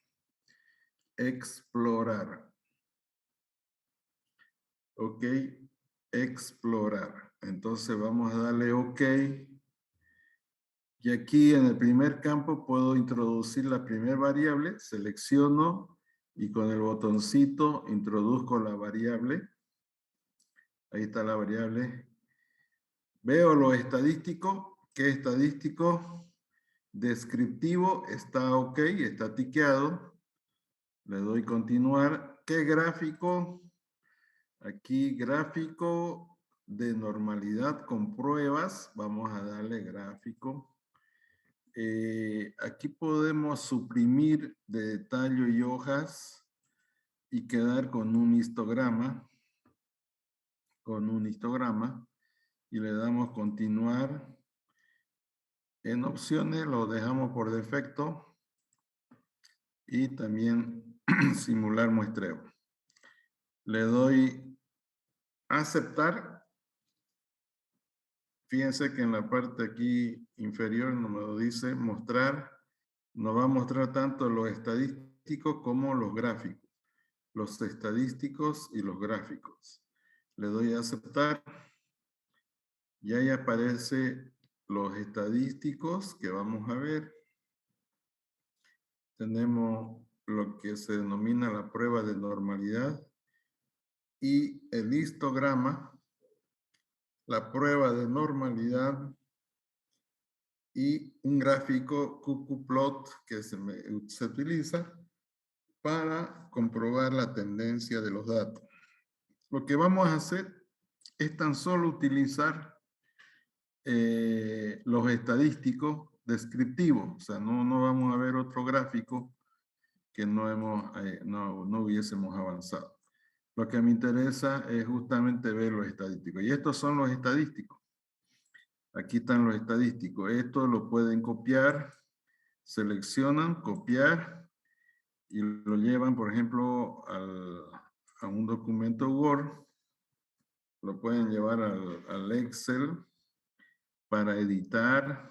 Ok, explorar. Entonces vamos a darle OK. Y aquí en el primer campo puedo introducir la primera variable, selecciono y con el botoncito introduzco la variable. Ahí está la variable. Veo lo estadístico. ¿Qué estadístico? Descriptivo está OK, está tiqueado. Le doy continuar. ¿Qué gráfico? Aquí gráfico de normalidad con pruebas. Vamos a darle gráfico. Aquí podemos suprimir de tallo y hojas y quedar con un histograma. Y le damos continuar. En opciones lo dejamos por defecto y también simular muestreo. Le doy aceptar. Fíjense que en la parte aquí inferior nos lo dice mostrar. Nos va a mostrar tanto los estadísticos como los gráficos. Los estadísticos y los gráficos. Le doy a aceptar. Y ahí aparece los estadísticos que vamos a ver. Tenemos lo que se denomina la prueba de normalidad y el histograma, la prueba de normalidad y un gráfico QQplot que se utiliza para comprobar la tendencia de los datos. Lo que vamos a hacer es tan solo utilizar los estadísticos descriptivos, o sea, no vamos a ver otro gráfico que no hubiésemos avanzado. Lo que me interesa es justamente ver los estadísticos. Y estos son los estadísticos. Aquí están los estadísticos. Esto lo pueden copiar, seleccionan, copiar y lo llevan, por ejemplo, a un documento Word. Lo pueden llevar al Excel para editar.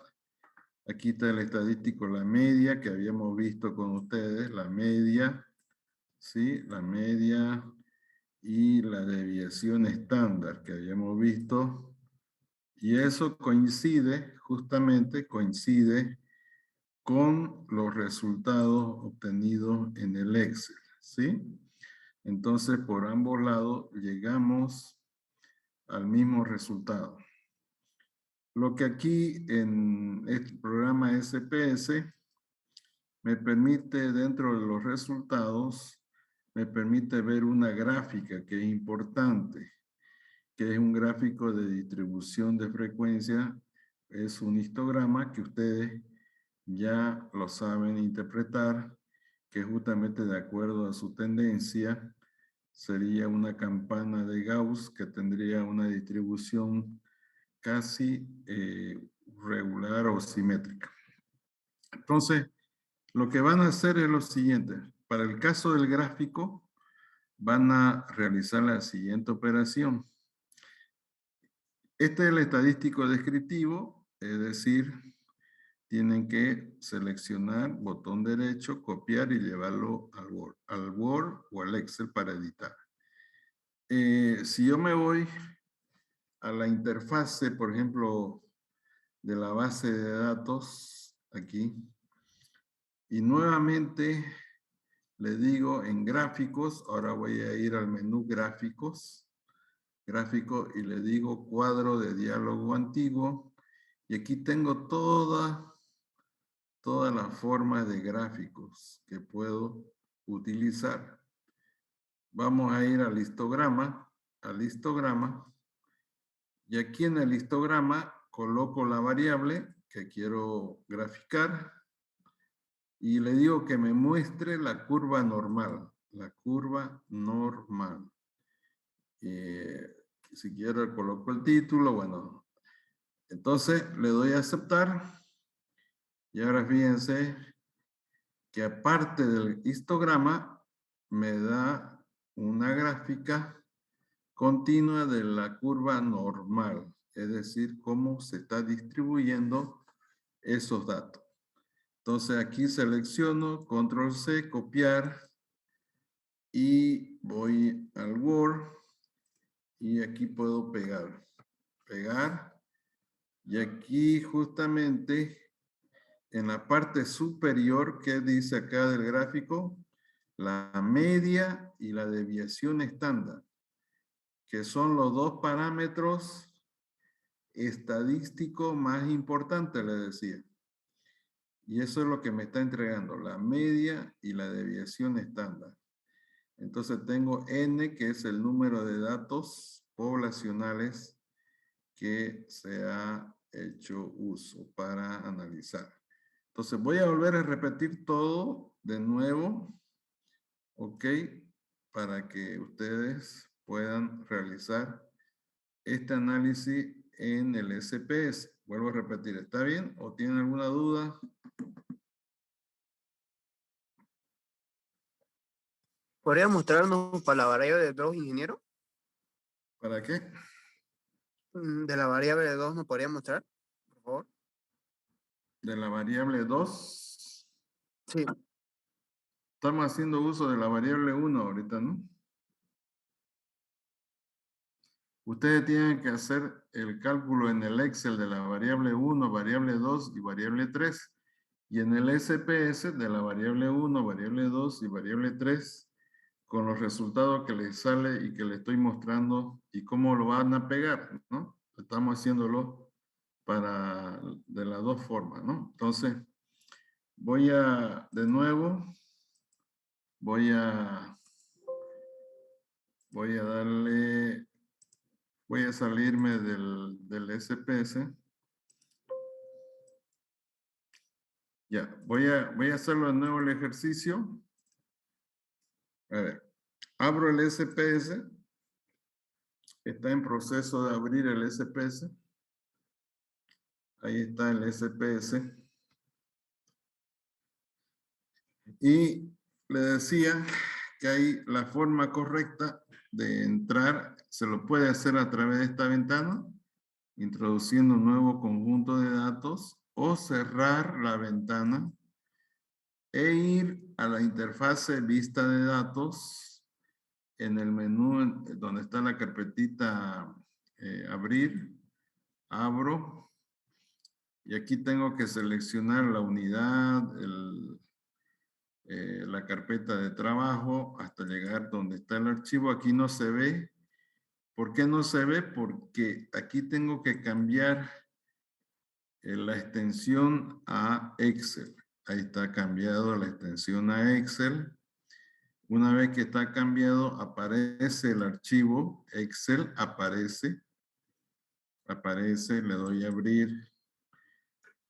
Aquí está el estadístico, la media que habíamos visto con ustedes, la media, ¿sí? La media y la desviación estándar que habíamos visto. Y eso coincide, justamente coincide con los resultados obtenidos en el Excel, ¿sí? Entonces, por ambos lados llegamos al mismo resultado. Lo que aquí en este programa SPS me permite, dentro de los resultados, me permite ver una gráfica que es importante, que es un gráfico de distribución de frecuencia, es un histograma que ustedes ya lo saben interpretar, que justamente de acuerdo a su tendencia, sería una campana de Gauss que tendría una distribución casi regular o simétrica. Entonces, lo que van a hacer es lo siguiente. Para el caso del gráfico, van a realizar la siguiente operación. Este es el estadístico descriptivo, es decir, tienen que seleccionar botón derecho, copiar y llevarlo al Word o al Excel para editar. Si yo me voy a la interfase, por ejemplo, de la base de datos, aquí, y nuevamente le digo en gráficos, ahora voy a ir al menú gráficos, gráfico, y le digo cuadro de diálogo antiguo, y aquí tengo todas las formas de gráficos que puedo utilizar. Vamos a ir al histograma, y aquí en el histograma coloco la variable que quiero graficar y le digo que me muestre la curva normal, si quiero coloco el título, bueno, entonces le doy a aceptar y ahora fíjense que aparte del histograma me da una gráfica continua de la curva normal, es decir, cómo se está distribuyendo esos datos. Entonces aquí selecciono, control C, copiar, y voy al Word, y aquí puedo pegar, y aquí justamente en la parte superior, ¿qué dice acá del gráfico? La media y la desviación estándar, que son los dos parámetros estadísticos más importantes, le decía. Y eso es lo que me está entregando, la media y la desviación estándar. Entonces tengo N, que es el número de datos poblacionales que se ha hecho uso para analizar. Entonces voy a volver a repetir todo de nuevo, ¿ok? Para que ustedes puedan realizar este análisis en el SPS. Vuelvo a repetir, ¿está bien? ¿O tienen alguna duda? ¿Podría mostrarnos para la variable de 2, ingeniero? ¿Para qué? De la variable de 2, ¿nos podría mostrar, por favor? De la variable 2. Sí. Estamos haciendo uso de la variable 1 ahorita, ¿no? Ustedes tienen que hacer el cálculo en el Excel de la variable 1, variable 2 y variable 3. Y en el SPS de la variable 1, variable 2 y variable 3, con los resultados que les sale y que les estoy mostrando y cómo lo van a pegar, ¿no? Estamos haciéndolo de las dos formas, ¿no? Entonces, de nuevo, voy a salirme del SPS. Ya, voy a hacerlo de nuevo el ejercicio. A ver, abro el SPS. Está en proceso de abrir el SPS. Ahí está el SPS. Y le decía que hay la forma correcta de entrar, se lo puede hacer a través de esta ventana, introduciendo un nuevo conjunto de datos, o cerrar la ventana e ir a la interfase vista de datos en el menú donde está la carpetita abrir, abro, Y aquí tengo que seleccionar la unidad, la carpeta de trabajo, hasta llegar donde está el archivo. Aquí no se ve. ¿Por qué no se ve? Porque aquí tengo que cambiar la extensión a Excel. Ahí está cambiado la extensión a Excel. Una vez que está cambiado, aparece el archivo Excel, aparece, le doy a abrir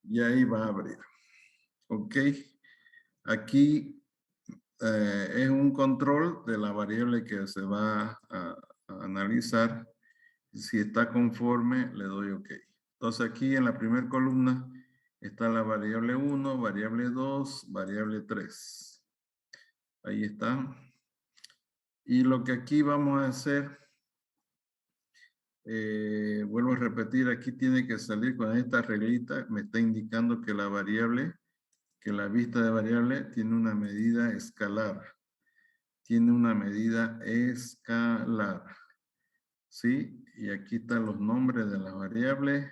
y ahí va a abrir. Ok. Aquí es un control de la variable que se va a analizar. Si está conforme, le doy OK. Entonces aquí en la primera columna está la variable 1, variable 2, variable 3. Ahí está. Y lo que aquí vamos a hacer, vuelvo a repetir, aquí tiene que salir con esta reglita, me está indicando que la variable, que la vista de variable tiene una medida escalar. Tiene una medida escalar. ¿Sí? Y aquí están los nombres de las variables,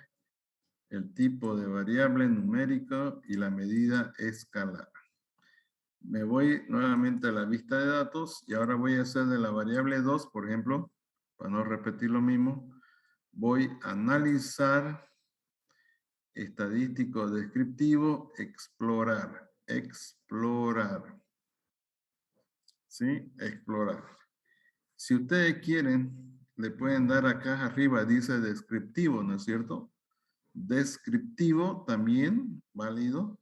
el tipo de variable numérico y la medida escalar. Me voy nuevamente a la vista de datos y ahora voy a hacer de la variable 2, por ejemplo, para no repetir lo mismo, voy a analizar estadístico descriptivo, explorar. ¿Sí? Explorar. Si ustedes quieren, le pueden dar acá arriba, dice descriptivo, ¿no es cierto? Descriptivo también, válido.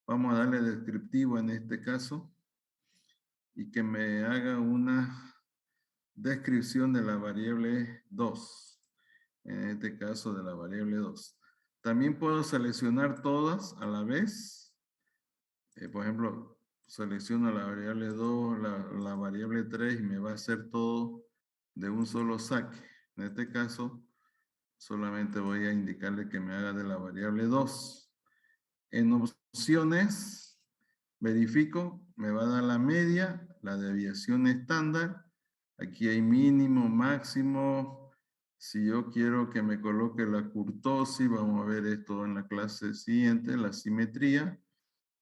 Vamos a darle descriptivo en este caso y que me haga una descripción de la variable 2. En este caso de la variable 2. También puedo seleccionar todas a la vez. Por ejemplo, selecciono la variable 2, la variable 3 y me va a hacer todo de un solo saque. En este caso, solamente voy a indicarle que me haga de la variable 2. En opciones, verifico, me va a dar la media, la desviación estándar. Aquí hay mínimo, máximo. Si yo quiero que me coloque la kurtosis, vamos a ver esto en la clase siguiente, la simetría.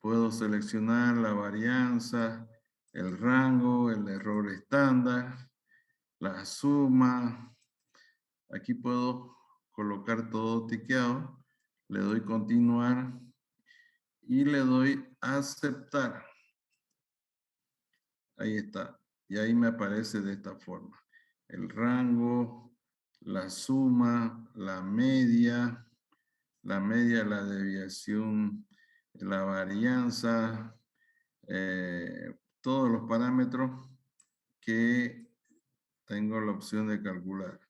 Puedo seleccionar la varianza, el rango, el error estándar, la suma. Aquí puedo colocar todo tiqueado. Le doy continuar y le doy aceptar. Ahí está. Y ahí me aparece de esta forma. El rango, la suma, la media, la desviación, la varianza, todos los parámetros que tengo la opción de calcular.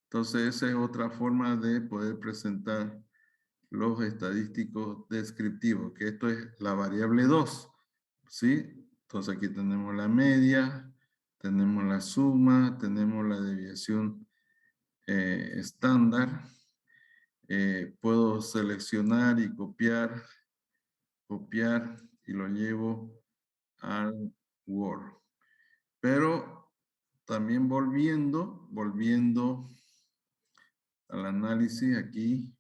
Entonces, esa es otra forma de poder presentar los estadísticos descriptivos, que esto es la variable 2, ¿sí? Entonces, aquí tenemos la media, tenemos la suma, tenemos la desviación estándar. Puedo seleccionar y copiar y lo llevo al Word. Pero también volviendo al análisis aquí,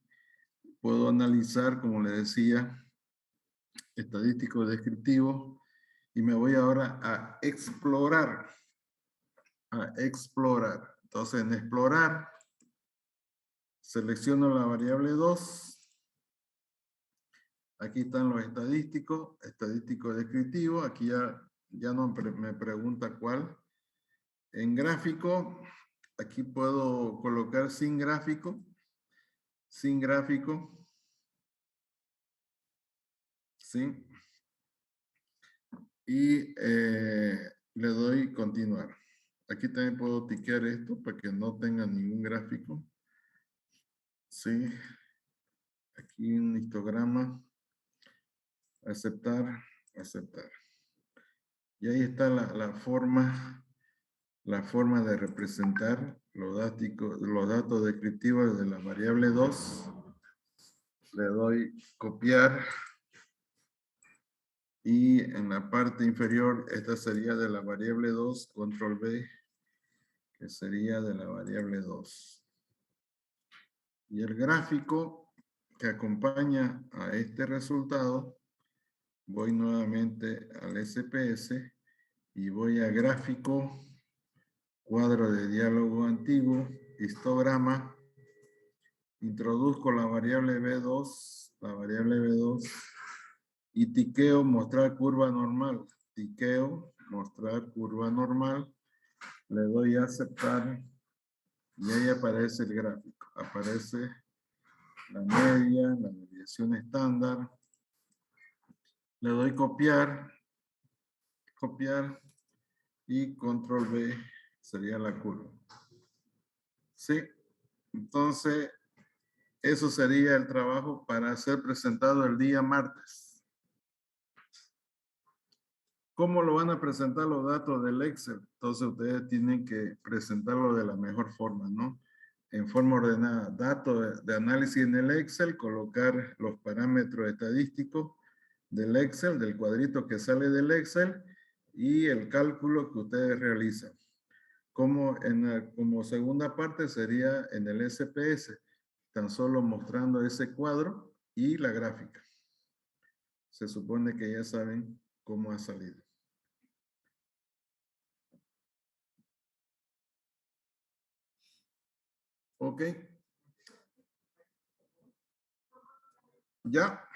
puedo analizar, como le decía, estadístico descriptivo y me voy ahora a explorar. Entonces, en explorar, selecciono la variable 2. Aquí están los estadístico descriptivo. Aquí ya no me pregunta cuál. En gráfico, aquí puedo colocar sin gráfico. ¿Sí? Y le doy continuar. Aquí también puedo tiquear esto para que no tenga ningún gráfico. ¿Sí? Aquí un histograma. Aceptar. Y ahí está la forma de representar los datos descriptivos de la variable 2. Le doy copiar. Y en la parte inferior, esta sería de la variable 2, control B, que sería de la variable 2. Y el gráfico, que acompaña a este resultado, voy nuevamente al SPS y voy a gráfico, cuadro de diálogo antiguo, histograma, introduzco la variable B2, y tiqueo mostrar curva normal. Tiqueo mostrar curva normal. Le doy a aceptar y ahí aparece el gráfico. Aparece la media, la desviación estándar. Le doy copiar y control V sería la curva. ¿Sí? Entonces, eso sería el trabajo para ser presentado el día martes. ¿Cómo lo van a presentar los datos del Excel? Entonces, ustedes tienen que presentarlo de la mejor forma, ¿no? En forma ordenada. Datos de análisis en el Excel, colocar los parámetros estadísticos del Excel, del cuadrito que sale del Excel y el cálculo que ustedes realizan. Como segunda parte sería en el SPS, tan solo mostrando ese cuadro y la gráfica. Se supone que ya saben cómo ha salido. ¿Ok? ¿Ya?